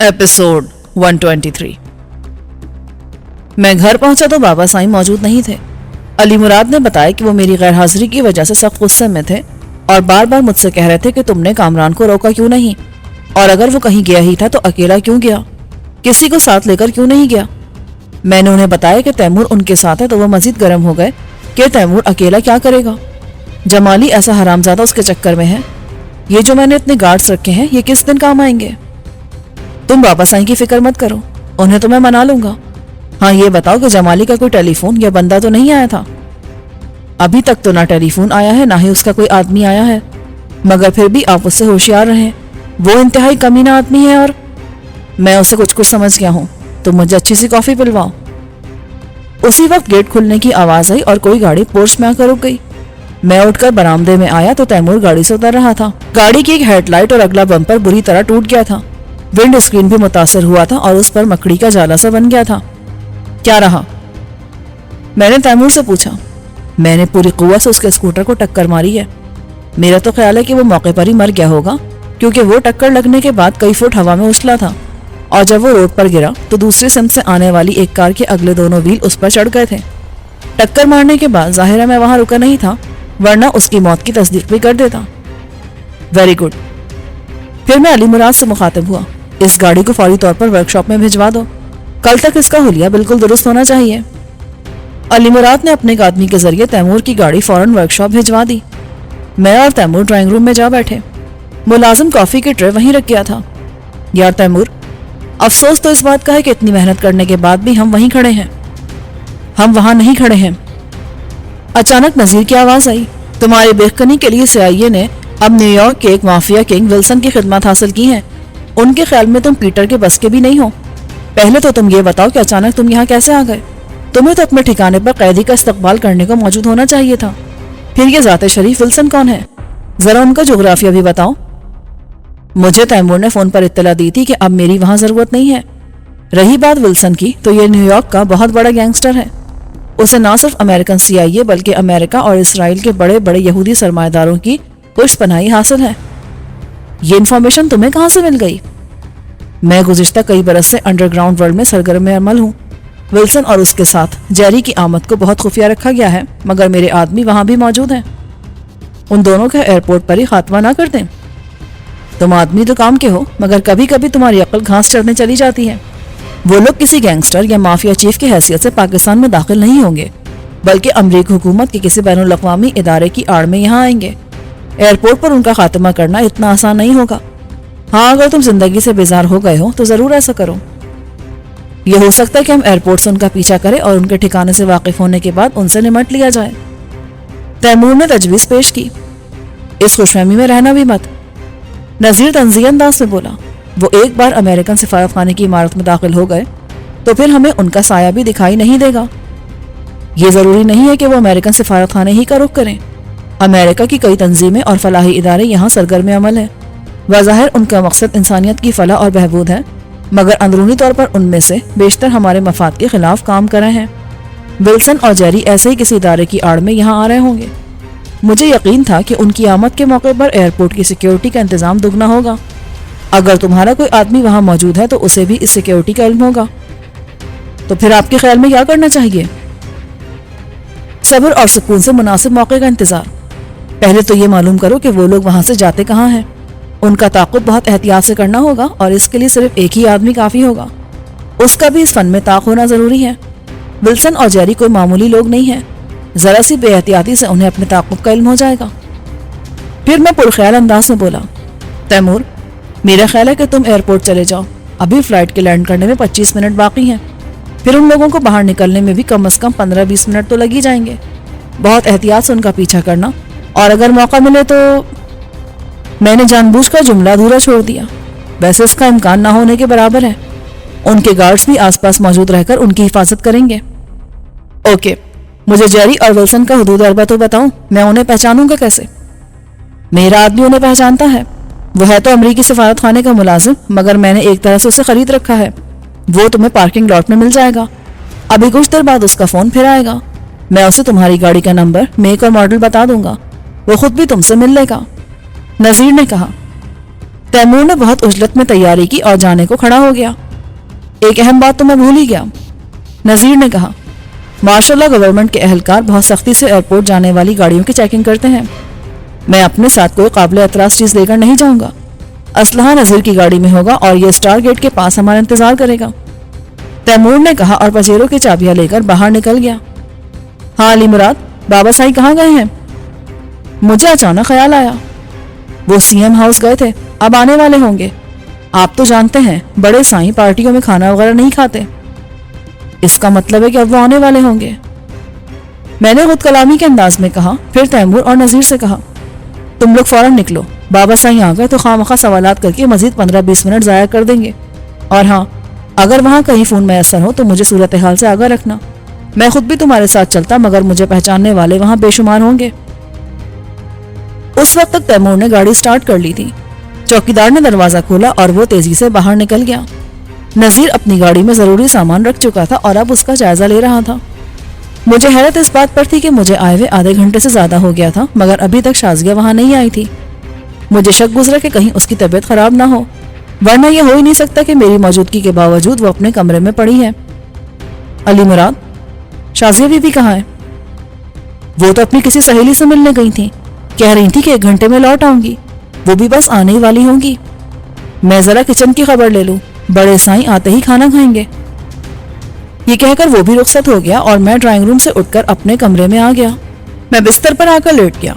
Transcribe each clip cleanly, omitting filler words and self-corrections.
Episode 123। मैं घर पहुंचा तो बाबा साईं मौजूद नहीं थे। अली मुराद ने बताया कि वो मेरी गैर हाजिरी की वजह से सख्त गुस्से में थे और बार बार मुझसे कह रहे थे कि तुमने कामरान को रोका क्यों नहीं, और अगर वो कहीं गया ही था तो अकेला क्यों गया, किसी को साथ लेकर क्यों नहीं गया। मैंने उन्हें बताया कि तैमूर उनके साथ है तो वो मजीद गर्म हो गए कि तैमूर अकेला क्या करेगा, जमाली ऐसा हरामजादा उसके चक्कर में है। ये जो मैंने इतने गार्ड्स रखे हैं ये किस दिन काम आएंगे। तुम बाबा साईं की फिक्र मत करो, उन्हें तो मैं मना लूंगा। हाँ ये बताओ कि जमाली का कोई टेलीफोन या बंदा तो नहीं आया था? अभी तक तो ना टेलीफोन आया है ना ही उसका कोई आदमी आया है, मगर फिर भी आप उससे होशियार रहें, वो इंतहाई कमीना आदमी है और मैं उसे कुछ कुछ समझ गया हूँ। तो मुझे अच्छी सी कॉफी पिलवाओ। उसी वक्त गेट खुलने की आवाज आई और कोई गाड़ी पोर्च में आकर रुक गई। मैं उठकर बरामदे में आया तो तैमूर गाड़ी से उतर रहा था। गाड़ी की एक हेडलाइट और अगला बम्पर बुरी तरह टूट गया था। विंड स्क्रीन भी मुतासर हुआ था और उस पर मकड़ी का जाला सा बन गया था। क्या रहा? मैंने तैमूर से पूछा। मैंने पूरी कुव्वत से उसके स्कूटर को टक्कर मारी है। मेरा तो ख्याल है कि वो मौके पर ही मर गया होगा, क्योंकि वो टक्कर लगने के बाद कई फुट हवा में उछला था और जब वो रोड पर गिरा तो दूसरी सिम से आने वाली एक कार के अगले दोनों व्हील उस पर चढ़ गए थे। टक्कर मारने के बाद जाहिर है मैं वहां रुका नहीं था, वरना उसकी मौत की तस्दीक भी कर देता। Very good. फिर मैं अली मुराद से मुखातिब हुआ। इस गाड़ी को फौरी तौर पर वर्कशॉप में भिजवा दो, कल तक इसका हुलिया बिल्कुल दुरुस्त होना चाहिए। अली मुराद ने अपने एक आदमी के जरिए तैमूर की गाड़ी फौरन वर्कशॉप भिजवा दी। मैं और तैमूर ड्राइंग रूम में जा बैठे। मुलाजिम कॉफी की ट्रे वहीं रख गया था। यार तैमूर, अफसोस तो इस बात का है कि इतनी मेहनत करने के बाद भी हम वहीं खड़े हैं। हम वहां नहीं खड़े हैं। अचानक नजीर की आवाज आई। तुम्हारी बेखनी के लिए CIA ने अब न्यूयॉर्क के एक माफिया किंग विल्सन की खिदमत हासिल की है। उनके ख्याल में तुम पीटर के बस के भी नहीं हो। पहले तो तुम ये बताओ कि अचानक तुम यहाँ कैसे आ गए? तुम्हें तो अपने ठिकाने पर कैदी का इस्तकबाल करने को मौजूद होना चाहिए था। फिर ये जाते शरीफ विल्सन कौन है? जरा उनका जोग्राफिया भी बताओ। मुझे तैमूर ने फोन पर इत्तला दी थी कि अब मेरी वहां जरूरत नहीं है। रही बात विल्सन की, तो ये न्यूयॉर्क का बहुत बड़ा गैंगस्टर है। उसे न सिर्फ अमेरिकन CIA बल्कि अमेरिका और इसराइल के बड़े बड़े यहूदी सरमाएदारों की पुष्टपनाही हासिल है। ये इन्फॉर्मेशन तुम्हें कहां से मिल गई? मैं गुज़िश्ता कई बरस से अंडरग्राउंड वर्ल्ड में सरगर्म अमल हूँ। विल्सन और उसके साथ जेरी की आमद को बहुत खुफिया रखा गया है, मगर मेरे आदमी वहां भी मौजूद हैं। उन दोनों का एयरपोर्ट पर ही खात्मा ना कर दें। तुम आदमी तो काम के हो, मगर कभी कभी तुम्हारी अक्ल घास चढ़ने चली जाती है। वो लोग किसी गैंगस्टर या माफिया चीफ की हैसियत से पाकिस्तान में दाखिल नहीं होंगे, बल्कि अमरीकी हुकूमत के किसी बैनुल-अक़वामी इदारे की आड़ में यहाँ आएंगे। एयरपोर्ट पर उनका खात्मा करना इतना आसान नहीं होगा। हाँ, अगर तुम जिंदगी से बेजार हो गए हो तो जरूर ऐसा करो। यह हो सकता है कि हम एयरपोर्ट से उनका पीछा करें और उनके ठिकाने से वाकिफ होने के बाद उनसे निमट लिया जाए। तैमूर ने तजवीज पेश की। इस खुशफहमी में रहना भी मत। नजीर तंज़ीह अंदाज से बोला। वो एक बार अमेरिकन सिफारतखाने की इमारत में दाखिल हो गए तो फिर हमें उनका साया भी दिखाई नहीं देगा। ये जरूरी नहीं है कि वो अमेरिकन सिफारतखाने ही का रुख करें। अमेरिका की कई तंजीमें और फलाही इदारे यहाँ सरगर्म अमल है। वज़ाहिर उनका मकसद इंसानियत की फलाह और बहबूद है, मगर अंदरूनी तौर पर उनमें से बेशतर हमारे मफाद के खिलाफ काम कर रहे हैं। विल्सन और जेरी ऐसे ही किसी इदारे की आड़ में यहाँ आ रहे होंगे। मुझे यकीन था कि उनकी आमद के मौके पर एयरपोर्ट की सिक्योरिटी का इंतजाम दुगना होगा। अगर तुम्हारा कोई आदमी वहां मौजूद है तो उसे भी इस सिक्योरिटी का इल्म होगा। तो फिर आपके ख्याल में क्या करना चाहिए? सब्र और सुकून से मुनासिब मौके का इंतजार। पहले तो ये मालूम करो कि वो लोग वहां से जाते कहाँ हैं। उनका ताक़ुब बहुत एहतियात से करना होगा और इसके लिए सिर्फ एक ही आदमी काफी होगा। उसका भी इस फन में ताक़ होना जरूरी है। विल्सन और जेरी कोई मामूली लोग नहीं है। जरा सी बेहतियाती से उन्हें अपने ताक़ुब का इल्म हो जाएगा। फिर मैं पुरख्याल अंदाज में बोला। तैमूर, मेरा ख्याल है कि तुम एयरपोर्ट चले जाओ। अभी फ्लाइट के लैंड करने में 25 मिनट बाकी हैं। फिर उन लोगों को बाहर निकलने में भी कम से कम 15-20 मिनट तो लग ही जाएंगे। बहुत एहतियात से उनका पीछा करना, और अगर मौका मिले तो। मैंने जानबूझकर जुमला अधूरा छोड़ दिया। वैसे इसका इम्कान ना होने के बराबर है। उनके गार्ड्स भी आसपास मौजूद रहकर उनकी हिफाजत करेंगे। ओके, मुझे जेरी और विल्सन का हुदूद अरबा तो बताऊं, मैं उन्हें पहचानूंगा कैसे? मेरा आदमी उन्हें पहचानता है। वो है तो अमरीकी सफारत खाने का मुलाजिम, मगर मैंने एक तरह से उसे खरीद रखा है। वो तुम्हें पार्किंग लॉट में मिल जाएगा। अभी कुछ देर बाद उसका फोन फिर आएगा। मैं उसे तुम्हारी गाड़ी का नंबर, मेक और मॉडल बता दूंगा। वो खुद भी तुमसे मिल लेगा। नजीर ने कहा। تیمور نے بہت عجلت میں تیاری کی اور جانے کو کھڑا ہو گیا۔ ایک اہم بات تو میں بھول ہی گیا، نذیر نے کہا۔ ماشاءاللہ گورنمنٹ کے اہلکار بہت سختی سے ایئرپورٹ جانے والی گاڑیوں کی چیکنگ کرتے ہیں۔ میں اپنے ساتھ کوئی قابل اعتراض چیز لے کر نہیں جاؤں گا۔ اسلحہ نذیر کی گاڑی میں ہوگا اور یہ اسٹار گیٹ کے پاس ہمارا انتظار کرے گا، تیمور نے کہا اور پجیرو کی چابیاں لے کر باہر نکل گیا۔ ہاں علی مراد، بابا سائی کہاں گئے ہیں؟ مجھے اچانک خیال آیا، وہ سی ایم ہاؤس گئے تھے، اب آنے والے ہوں گے۔ آپ تو جانتے ہیں بڑے سائیں پارٹیوں میں کھانا وغیرہ نہیں کھاتے۔ اس کا مطلب ہے کہ اب وہ آنے والے ہوں گے، میں نے خود کلامی کے انداز میں کہا۔ پھر تیمور اور نذیر سے کہا، تم لوگ فوراً نکلو، بابا سائی آ گئے تو خواہ سوالات کر کے مزید 15-20 منٹ ضائع کر دیں گے۔ اور ہاں، اگر وہاں کہیں فون میسر ہو تو مجھے صورتحال سے آگاہ رکھنا۔ میں خود بھی تمہارے ساتھ چلتا مگر مجھے پہچاننے والے وہاں بے شمار ہوں گے۔ اس وقت تک تیمور نے گاڑی سٹارٹ کر لی تھی۔ چوکیدار نے دروازہ کھولا اور وہ تیزی سے باہر نکل گیا۔ نذیر اپنی گاڑی میں ضروری سامان رکھ چکا تھا اور اب اس کا جائزہ لے رہا تھا۔ مجھے حیرت اس بات پر تھی کہ مجھے آئے ہوئے آدھے گھنٹے سے زیادہ ہو گیا تھا مگر ابھی تک شازیہ وہاں نہیں آئی تھی۔ مجھے شک گزرا کہ کہیں اس کی طبیعت خراب نہ ہو، ورنہ یہ ہو ہی نہیں سکتا کہ میری موجودگی کے باوجود وہ اپنے کمرے میں پڑی ہے۔ علی مراد، شازیہ بی بی کہاں ہے؟ وہ تو اپنی کسی سہیلی سے ملنے گئی تھی، کہہ رہی تھی کہ 1 گھنٹے میں لوٹ آؤں گی، وہ بھی بس آنے ہی والی ہوں گی۔ میں ذرا کچن کی خبر لے لوں، بڑے سائیں آتے ہی کھانا کھائیں گے۔ یہ کہہ کر وہ بھی رخصت ہو گیا اور میں ڈرائنگ روم سے اٹھ کر اپنے کمرے میں آ گیا۔ میں بستر پر آ کر لیٹ گیا۔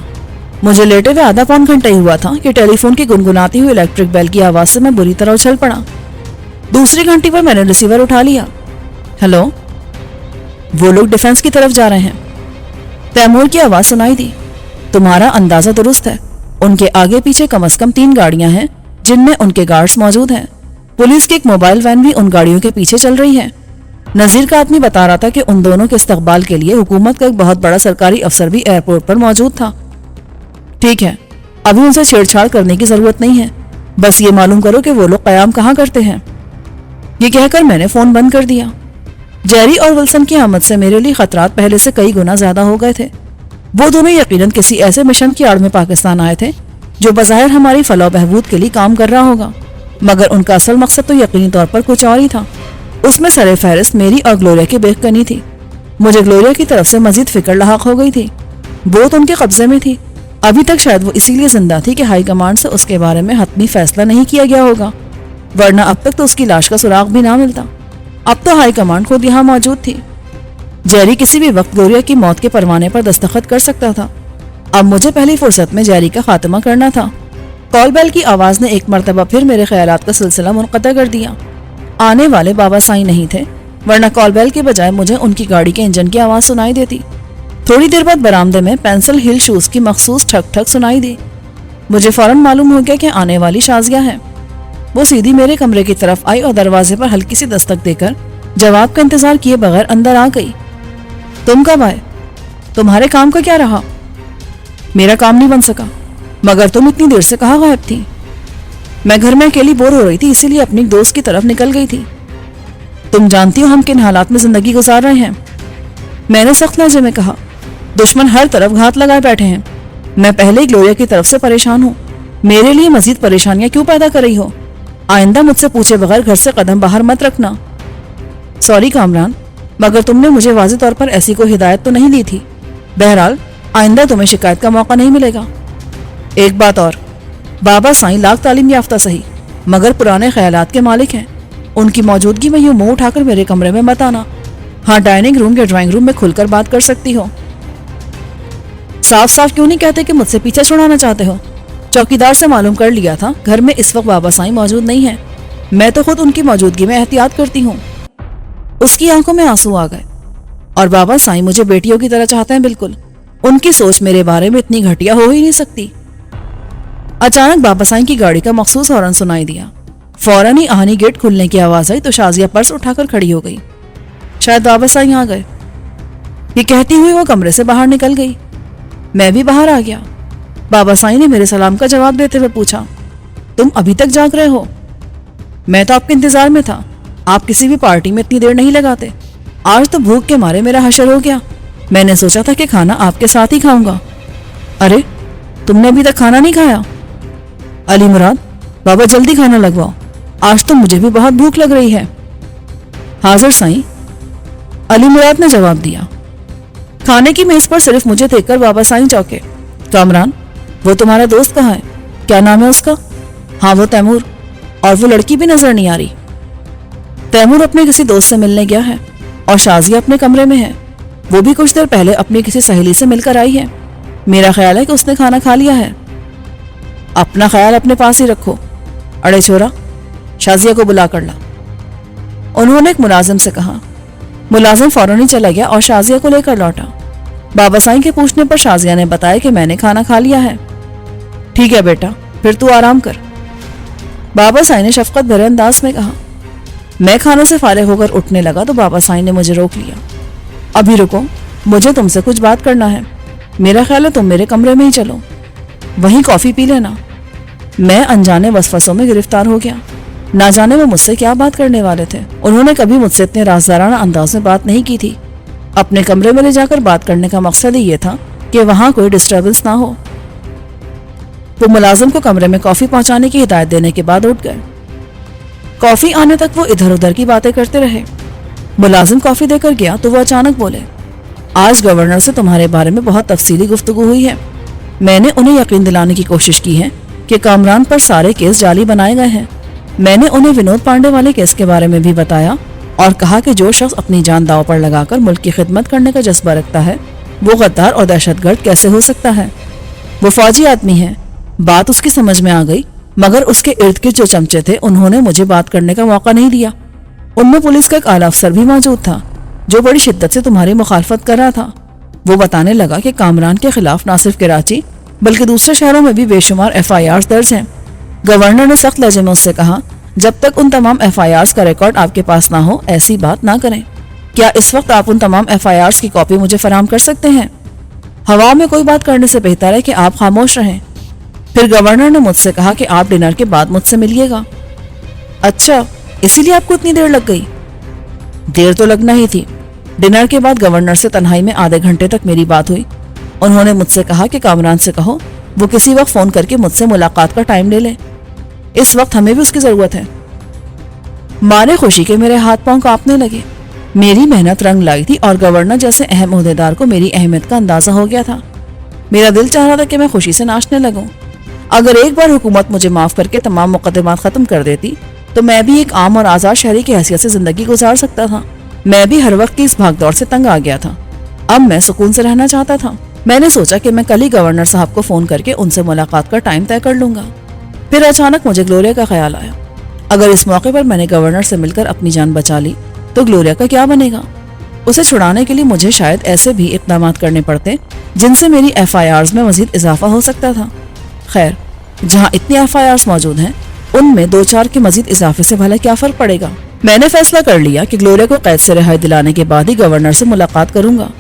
مجھے لیٹے ہوئے آدھا پون گھنٹہ ہی ہوا تھا کہ ٹیلی فون کی گنگناتی ہوئی الیکٹرک بیل کی آواز سے میں بری طرح اچھل پڑا۔ دوسری گھنٹی پر میں نے ریسیور اٹھا لیا۔ ہیلو، وہ لوگ ڈیفنس کی طرف جا رہے ہیں، تیمور کی آواز سنائی دی۔ تمہارا اندازہ درست ہے، ان کے آگے پیچھے کم از کم 3 گاڑیاں ہیں جن میں ان کے گارڈز موجود ہیں۔ پولیس کی ایک موبائل وین بھی ان گاڑیوں کے پیچھے چل رہی ہے۔ نذیر کا آدمی بتا رہا تھا کہ ان دونوں کے استقبال کے لیے حکومت کا ایک بہت بڑا سرکاری افسر بھی ایئرپورٹ پر موجود تھا۔ ٹھیک ہے، ابھی ان سے چھیڑ چھاڑ کرنے کی ضرورت نہیں ہے، بس یہ معلوم کرو کہ وہ لوگ قیام کہاں کرتے ہیں۔ یہ کہہ کر میں نے فون بند کر دیا۔ جیری اور ولسن کی آمد سے میرے لیے خطرات پہلے سے کئی گنا زیادہ ہو گئے تھے۔ وہ دونوں یقیناً کسی ایسے مشن کی آڑ میں پاکستان آئے تھے جو بظاہر ہماری فلاح و بہبود کے لیے کام کر رہا ہوگا، مگر ان کا اصل مقصد تو یقینی طور پر کچھ اور ہی تھا۔ اس میں سر فہرست میری اور گلوریا کی بے کنی تھی۔ مجھے گلوریا کی طرف سے مزید فکر لاحق ہو گئی تھی۔ وہ تو ان کے قبضے میں تھی، ابھی تک شاید وہ اسی لیے زندہ تھی کہ ہائی کمانڈ سے اس کے بارے میں حتمی فیصلہ نہیں کیا گیا ہوگا، ورنہ اب تک تو اس کی لاش کا سراغ بھی نہ ملتا۔ اب تو ہائی کمانڈ خود یہاں موجود تھی۔ جیری کسی بھی وقت گلوریا کی موت کے پروانے پر دستخط کر سکتا تھا۔ اب مجھے پہلی فرصت میں جیری کا خاتمہ کرنا تھا۔ کال بیل کی آواز نے ایک مرتبہ پھر میرے خیالات کا سلسلہ منقطع کر دیا۔ آنے والے بابا سائی نہیں تھے، ورنہ کال بیل کے بجائے مجھے ان کی گاڑی کے انجن کی آواز سنائی دیتی۔ تھوڑی دیر بعد برآمدے میں پینسل ہل شوز کی مخصوص ٹھک ٹھک سنائی دی۔ مجھے فوراً معلوم ہو گیا کہ آنے والی شازیہ ہے۔ وہ سیدھی میرے کمرے کی طرف آئی اور دروازے پر ہلکی سی دستک دے کر جواب کا انتظار کیے بغیر اندر آ گئی۔ تم کب آئے؟ تمہارے کام کا کیا رہا؟ میرا کام نہیں بن سکا، مگر تم اتنی دیر سے کہاں غائب تھی؟ میں گھر میں اکیلی بور ہو رہی تھی، اسی لیے اپنی دوست کی طرف نکل گئی تھی۔ تم جانتی ہو ہم کن حالات میں زندگی گزار رہے ہیں، میں نے سخت لہجے میں کہا۔ دشمن ہر طرف گھات لگائے بیٹھے ہیں۔ میں پہلے ہی گلوریا کی طرف سے پریشان ہوں، میرے لیے مزید پریشانیاں کیوں پیدا کر رہی ہو؟ آئندہ مجھ سے پوچھے بغیر گھر سے قدم باہر مت رکھنا۔ سوری کامران، مگر تم نے مجھے واضح طور پر ایسی کوئی ہدایت تو نہیں دی تھی۔ بہرحال آئندہ تمہیں شکایت کا موقع نہیں ملے گا۔ ایک بات اور، بابا سائیں لاکھ تعلیم یافتہ صحیح مگر پرانے خیالات کے مالک ہیں۔ ان کی موجودگی میں یوں منہ اٹھا کر میرے کمرے میں مت آنا۔ ہاں، ڈائننگ روم یا ڈرائنگ روم میں کھل کر بات کر سکتی ہو۔ صاف صاف کیوں نہیں کہتے کہ مجھ سے پیچھے چھڑانا چاہتے ہو؟ چوکیدار سے معلوم کر لیا تھا گھر میں اس وقت بابا سائیں موجود نہیں ہیں، میں تو خود ان کی موجودگی میں احتیاط کرتی ہوں۔ اس کی آنکھوں میں آنسو آ گئے۔ اور بابا سائیں مجھے بیٹیوں کی طرح چاہتے ہیں، بالکل ان کی سوچ میرے بارے میں اتنی گھٹیا ہو ہی نہیں سکتی۔ اچانک بابا سائیں کی گاڑی کا مخصوص ہارن سنائی دیا۔ فوراً ہی آہنی گیٹ کھلنے کی آواز آئی تو شازیہ پرس اٹھا کر کھڑی ہو گئی۔ شاید بابا سائیں آ گئے، یہ کہتی ہوئی وہ کمرے سے باہر نکل گئی۔ میں بھی باہر آ گیا۔ بابا سائیں نے میرے سلام کا جواب دیتے ہوئے پوچھا، تم ابھی تک جاگ رہے ہو؟ میں تو آپ کے انتظار میں تھا، آپ کسی بھی پارٹی میں اتنی دیر نہیں لگاتے۔ آج تو بھوک کے مارے میرا حشر ہو گیا، میں نے سوچا تھا کہ کھانا آپ کے ساتھ ہی کھاؤں گا۔ ارے تم نے ابھی تک کھانا نہیں کھایا؟ علی مراد، बाबा जल्दी खाना लगवाओ, आज तो मुझे भी बहुत भूख लग रही है। हाजिर साईं, अली मुराद ने जवाब दिया। खाने की मेज पर सिर्फ मुझे देखकर बाबा साईं चौंके। कामरान, वो तुम्हारा दोस्त कहाँ है? क्या नाम है उसका? हाँ, वो तैमूर। और वो लड़की भी नजर नहीं आ रही। तैमूर अपने किसी दोस्त से मिलने गया है और शाजिया अपने कमरे में है। वो भी कुछ देर पहले अपनी किसी सहेली से मिलकर आई है। मेरा ख्याल है कि उसने खाना खा लिया है। अपना ख्याल अपने पास ही रखो। अरे छोरा, शाजिया को बुला कर ला, उन्होंने एक मुलाजिम से कहा। मुलाजिम फौरन ही चला गया और शाजिया को लेकर लौटा। बाबा साईं के पूछने पर शाजिया ने बताया कि मैंने खाना खा लिया है। ठीक है बेटा, फिर तू आराम कर, बाबा साईं ने शफकत भरे अंदाज में कहा। मैं खानों से फारिग होकर उठने लगा तो बाबा साईं ने मुझे रोक लिया। अभी रुको, मुझे तुमसे कुछ बात करना है। मेरा ख्याल है तुम मेरे कमरे में ही चलो, वहीं कॉफी पी लेना। मैं अनजाने वसवसों में गिरफ्तार हो गया। ना जाने वो मुझसे क्या बात करने वाले थे। उन्होंने कभी मुझसे इतने राज़दाराना अंदाज में बात नहीं की थी। अपने कमरे में ले जाकर बात करने का मकसद ही ये था कि वहां कोई डिस्टर्बेंस ना हो। वो मुलाजिम को कमरे में कॉफी पहुंचाने की हिदायत देने के बाद उठ गए। कॉफी आने तक वो इधर उधर की बातें करते रहे। मुलाजिम कॉफी देकर गया तो वो अचानक बोले, आज गवर्नर से तुम्हारे बारे में बहुत तफसीली गुफ्तगू हुई है। मैंने उन्हें यकीन दिलाने की कोशिश की है कि कामरान पर सारे केस जाली बनाए गए हैं। मैंने उन्हें विनोद पांडे वाले केस के बारे में भी बताया और कहा कि जो शख्स अपनी जान दांव पर लगाकर मुल्क की खिदमत करने का जज्बा रखता है वो गद्दार और दहशतगर्द कैसे हो सकता है। वो फौजी आदमी है। बात उसकी समझ में आ गई, मगर उसके इर्द गिर्द जो चमचे थे उन्होंने मुझे बात करने का मौका नहीं दिया। उनमें पुलिस का एक आला अफसर भी मौजूद था जो बड़ी शिद्दत से तुम्हारी मुखालफत कर रहा था। वो बताने लगा कि कामरान के खिलाफ न सिर्फ कराची बल्कि दूसरे शहरों में भी बेशुमार FIRs दर्ज हैं। गवर्नर ने सख्त लहजे में उससे कहा, जब तक उन तमाम FIRs का रिकॉर्ड आपके पास ना हो ऐसी बात ना करें। क्या इस वक्त आप उन तमाम FIRs की कॉपी मुझे फराहम कर सकते हैं? हवा में कोई बात करने से बेहतर है कि आप खामोश रहें। फिर गवर्नर ने मुझसे कहा कि आप डिनर के बाद मुझसे मिलिएगा। अच्छा, इसीलिए आपको इतनी देर लग गई? देर तो लगना ही थी। डिनर के बाद गवर्नर से तन्हाई में आधे घंटे तक मेरी बात हुई। उन्होंने मुझसे कहा कि कामरान से कहो वो किसी वक्त फोन करके मुझसे मुलाकात का टाइम ले ले। इस वक्त हमें भी उसकी जरूरत है। मारे खुशी के मेरे हाथ पांव कांपने लगे। मेरी मेहनत रंग लाई थी और गवर्नर जैसे अहम ओहदेदार को मेरी अहमियत का अंदाजा हो गया था। मेरा दिल चाह रहा था कि मैं खुशी से नाचने लगूं। अगर एक बार हुकूमत मुझे माफ करके तमाम मुकदमात खत्म कर देती तो मैं भी एक आम और आजाद शहरी की हैसियत से जिंदगी गुजार सकता था। मैं भी हर वक्त की इस भागदौड़ से तंग आ गया था। अब मैं सुकून से रहना चाहता था। मैंने सोचा कि मैं कल ही गवर्नर साहब को फोन करके उनसे मुलाकात का टाइम तय कर लूंगा। फिर अचानक मुझे ग्लोरिया का ख्याल आया, अगर इस मौके पर मैंने गवर्नर से मिलकर अपनी जान बचा ली तो ग्लोरिया का क्या बनेगा? उसे छुड़ाने के लिए मुझे शायद ऐसे भी इक़दाम करने पड़ते जिनसे मेरी FIRs में मजीद इजाफा हो सकता था। खैर, जहाँ इतनी FIRs मौजूद हैं उनमें 2-4 के मजीद इजाफे से भला क्या फर्क पड़ेगा। मैंने फैसला कर लिया कि ग्लोरिया को कैद से रिहाई दिलाने के बाद ही गवर्नर से मुलाकात करूंगा।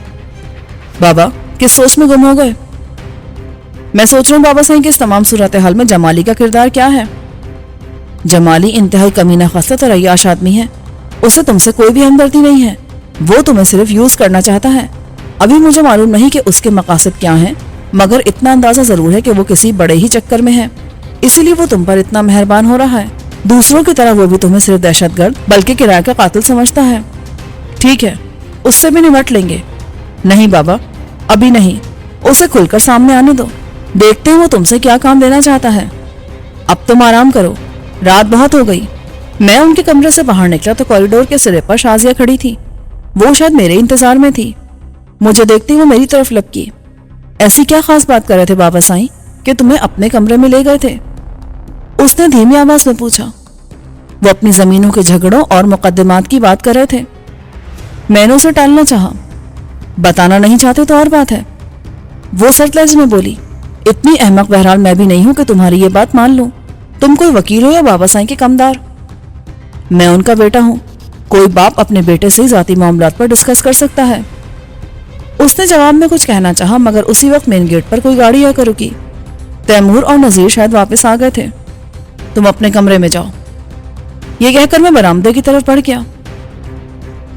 बाबा किस सोच में गुम हो गए? मैं सोच रहा हूँ बाबा साईं कि इस तमाम सूरत हाल में जमाली का किरदार क्या है। जमाली इंतहाई कमीना खसलत और अय्याश आदमी है। उसे तुमसे कोई भी हमदर्दी नहीं है। वो तुम्हें सिर्फ यूज करना चाहता है। अभी मुझे मालूम नहीं कि उसके मकासद क्या हैं, मगर इतना अंदाजा जरूर है कि वो किसी बड़े ही चक्कर में है, इसीलिए वो तुम पर इतना मेहरबान हो रहा है। दूसरों की तरह वो भी तुम्हें सिर्फ दहशतगर्द बल्कि किराए का कातिल समझता है। ठीक है, उससे भी निपट लेंगे। नहीं बाबा, अभी नहीं, उसे खुलकर सामने आने दो। देखते हैं वो तुमसे क्या काम लेना चाहता है। अब तुम आराम करो, रात बहुत हो गई। मैं उनके कमरे से बाहर निकला तो कॉरिडोर के सिरे पर शाजिया खड़ी थी। वो शायद मेरे इंतजार में थी। मुझे देखते ही वो मेरी तरफ लपकी। ऐसी क्या खास बात कर रहे थे बाबा साईं कि तुम्हें अपने कमरे में ले गए थे? उसने धीमी आवाज में पूछा। वो अपनी जमीनों के झगड़ों और मुकदमात की बात कर रहे थे। मैंने उसे टालना चाहा। बताना नहीं चाहते तो और बात है। वो सर्द लहजे में बोली, इतनी अहमक बहरहाल मैं भी नहीं हूं कि तुम्हारी ये बात मान लूं। तुम कोई वकील हो या बाबा साईं के कमदार? मैं उनका बेटा हूं। कोई बाप अपने बेटे से ही जाती मामलात पर डिस्कस कर सकता है। उसने जवाब में कुछ कहना चाहा, मगर उसी वक्त मेन गेट पर कोई गाड़ी आकर रुकी। तैमूर और नजीर शायद वापस आ गए थे। तुम अपने कमरे में जाओ, ये कहकर मैं बरामदे की तरफ बढ़ गया।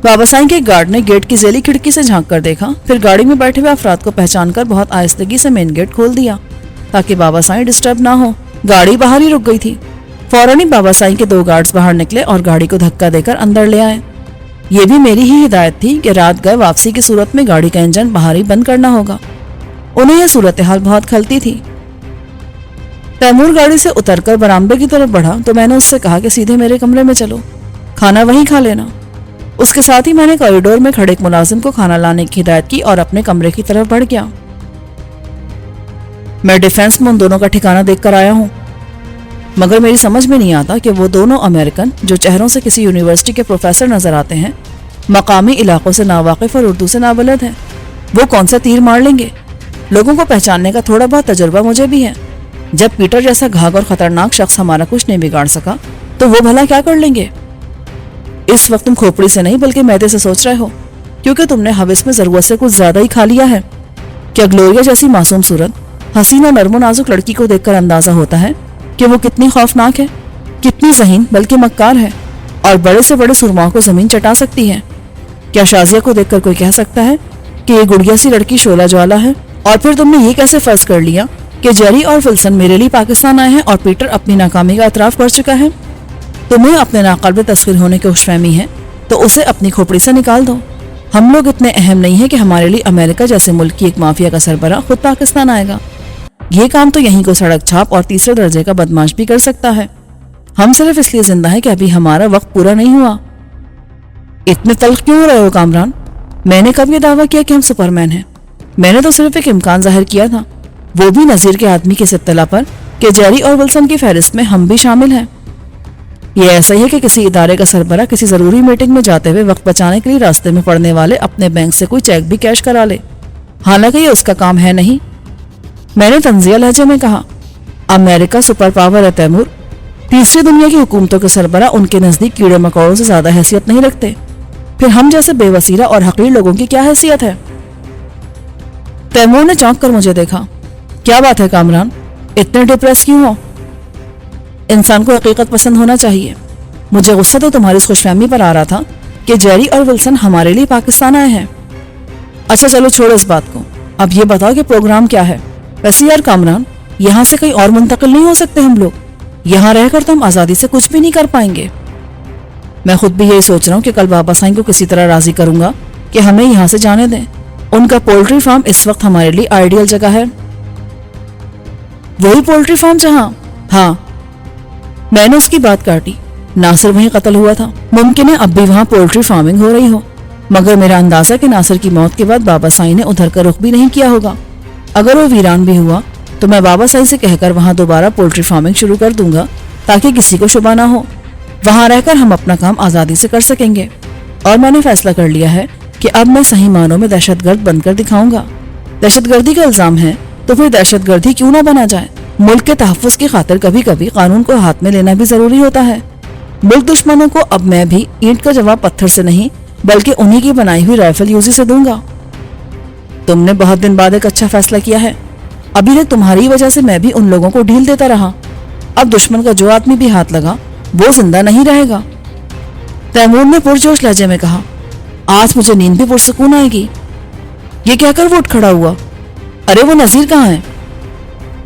बाबा साईं के गार्ड ने गेट की जेली खिड़की से झांक कर देखा, फिर गाड़ी में बैठे हुए अफराद को पहचानकर बहुत आहिस्तगी से मेन गेट खोल दिया ताकि बाबा साईं डिस्टर्ब ना हो। गाड़ी बाहर ही रुक गई थी। فوراً ہی بابا سائیں کے 2 گارڈز باہر نکلے اور گاڑی کو دھکا دے کر اندر لے آئے۔ یہ بھی میری ہی ہدایت تھی کہ رات گئے واپسی کی صورت میں گاڑی کا انجن باہر ہی بند کرنا ہوگا۔ انہیں یہ صورتحال بہت کھلتی تھی۔ تیمور گاڑی سے اتر کر برآمدے کی طرف بڑھا تو میں نے اس سے کہا کہ سیدھے میرے کمرے میں چلو، کھانا وہیں کھا لینا۔ اس کے ساتھ ہی میں نے کوریڈور میں کھڑے ایک ملازم کو کھانا لانے کی ہدایت کی اور اپنے کمرے کی طرف بڑھ گیا۔ میں ڈیفینس میں ان دونوں کا ٹھکانہ دیکھ کر آیا ہوں، مگر میری سمجھ میں نہیں آتا کہ وہ دونوں امریکن جو چہروں سے کسی یونیورسٹی کے پروفیسر نظر آتے ہیں، مقامی علاقوں سے ناواقف اور اردو سے نابلد ہیں، وہ کون سا تیر مار لیں گے؟ لوگوں کو پہچاننے کا تھوڑا بہت تجربہ مجھے بھی ہے۔ جب پیٹر جیسا گھاگ اور خطرناک شخص ہمارا کچھ نہیں بگاڑ سکا تو وہ بھلا کیا کر لیں گے؟ اس وقت تم کھوپڑی سے نہیں بلکہ میدے سے سوچ رہے ہو، کیونکہ تم نے حوث میں ضرورت سے کچھ زیادہ ہی کھا لیا ہے۔ کیا گلوریا جیسی معصوم صورت، حسین اور نرم و نازک لڑکی کو دیکھ کر اندازہ ہوتا ہے کہ وہ کتنی خوفناک ہے، کتنی ذہین بلکہ مکار ہے، اور بڑے سے بڑے سرماؤں کو زمین چٹا سکتی ہے؟ کیا شازیہ کو دیکھ کر کوئی کہہ سکتا ہے کہ یہ گڑیا سی لڑکی شعلہ جوالا ہے؟ اور پھر تم نے یہ کیسے فرض کر لیا کہ جیری اور ولسن میرے لیے پاکستان آئے ہیں اور پیٹر اپنی ناکامی کا اعتراف کر چکا ہے؟ تمہیں اپنے ناقابل تسخیر ہونے کی خوش فہمی ہے تو اسے اپنی کھوپڑی سے نکال دو۔ ہم لوگ اتنے اہم نہیں ہیں کہ ہمارے لیے امریکہ جیسے ملک کی ایک مافیا کا سربراہ خود پاکستان آئے گا۔ یہ کام تو یہیں کو سڑک چھاپ اور تیسرے درجے کا بدماش بھی کر سکتا ہے۔ ہم صرف اس لیے زندہ ہیں کہ ابھی ہمارا وقت پورا نہیں ہوا۔ اتنے تلخ کیوں ہو رہے ہو کامران؟ میں نے کب یہ دعویٰ کیا کہ ہم سپرمین ہیں؟ میں نے تو صرف ایک امکان ظاہر کیا تھا، وہ بھی نذیر کے آدمی کی اطلاع پر کہ جیری اور ولسن کی فہرست میں ہم بھی شامل ہیں۔ یہ ایسا ہی ہے کہ کسی ادارے کا سربراہ کسی ضروری میٹنگ میں جاتے ہوئے وقت بچانے کے لیے راستے میں پڑنے والے اپنے بینک سے کوئی چیک بھی کیش کرا لے، حالانکہ یہ اس کا کام ہے نہیں۔ میں نے طنزیہ لہجے میں کہا، امریکہ سپر پاور ہے تیمور، تیسری دنیا کی حکومتوں کے سربراہ ان کے نزدیک کیڑے مکوڑوں سے زیادہ حیثیت نہیں رکھتے، پھر ہم جیسے بے وسیلہ اور حقیر لوگوں کی کیا حیثیت ہے؟ تیمور نے چونک کر مجھے دیکھا۔ کیا بات ہے کامران، اتنے ڈپریس کیوں ہو؟ انسان کو حقیقت پسند ہونا چاہیے۔ مجھے غصہ تو تمہاری اس خوش فہمی پر آ رہا تھا کہ جیری اور ولسن ہمارے لیے پاکستان آئے ہیں۔ اچھا چلو چھوڑو اس بات کو، اب یہ بتاؤ کہ پروگرام کیا ہے؟ ویسے یار کامران، یہاں سے کہیں اور منتقل نہیں ہو سکتے ہم لوگ؟ یہاں رہ کر تو ہم آزادی سے کچھ بھی نہیں کر پائیں گے۔ میں خود بھی یہی سوچ رہا ہوں کہ کل بابا سائیں کو کسی طرح راضی کروں گا کہ ہمیں یہاں سے جانے دیں۔ ان کا پولٹری فارم اس وقت ہمارے لیے آئیڈیل جگہ ہے۔ وہی پولٹری فارم جہاں؟ ہاں، میں نے اس کی بات کاٹی۔ ناصر وہیں قتل ہوا تھا، ممکن ہے اب بھی وہاں پولٹری فارمنگ ہو رہی ہو، مگر میرا اندازہ کہ ناصر کی موت کے بعد بابا سائیں نے ادھر کا رخ بھی نہیں کیا ہوگا۔ اگر وہ ویران بھی ہوا تو میں بابا سائیں سے کہہ کر وہاں دوبارہ پولٹری فارمنگ شروع کر دوں گا تاکہ کسی کو شبہ نہ ہو۔ وہاں رہ کر ہم اپنا کام آزادی سے کر سکیں گے، اور میں نے فیصلہ کر لیا ہے کہ اب میں صحیح معنوں میں دہشت گرد بن کر دکھاؤں گا۔ دہشت گردی کا الزام ہے تو پھر دہشت گردی کیوں نہ بنا جائے؟ ملک کے تحفظ کی خاطر کبھی کبھی قانون کو ہاتھ میں لینا بھی ضروری ہوتا ہے۔ ملک دشمنوں کو اب میں بھی اینٹ کا جواب پتھر سے نہیں بلکہ انہی کی بنائی ہوئی رائفل یوزی سے دوں گا۔ تم نے بہت دن بعد ایک اچھا فیصلہ کیا ہے۔ ابھی تک تمہاری وجہ سے میں بھی ان لوگوں کو ڈھیل دیتا رہا، اب دشمن کا جو آدمی بھی ہاتھ لگا وہ زندہ نہیں رہے گا۔ تیمور نے پرجوش لہجے میں کہا، آج مجھے نیند بھی پرسکون آئے گی۔ یہ کہہ کر وہ اٹھ کھڑا ہوا۔ ارے وہ نذیر کہاں ہے؟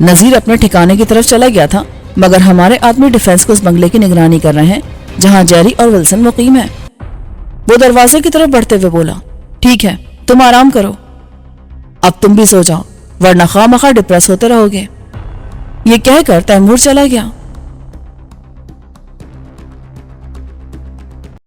نذیر اپنے ٹھکانے کی طرف چلا گیا تھا، مگر ہمارے آدمی ڈیفینس کو اس بنگلے کی نگرانی کر رہے ہیں جہاں جیری اور ولسن مقیم ہے۔ وہ دروازے کی طرف بڑھتے ہوئے بولا، ٹھیک ہے تم آرام کرو، اب تم بھی سو جاؤ ورنہ خواہ مخواہ ڈپریس ہوتے رہو گے۔ یہ کہہ کر تیمور چلا گیا۔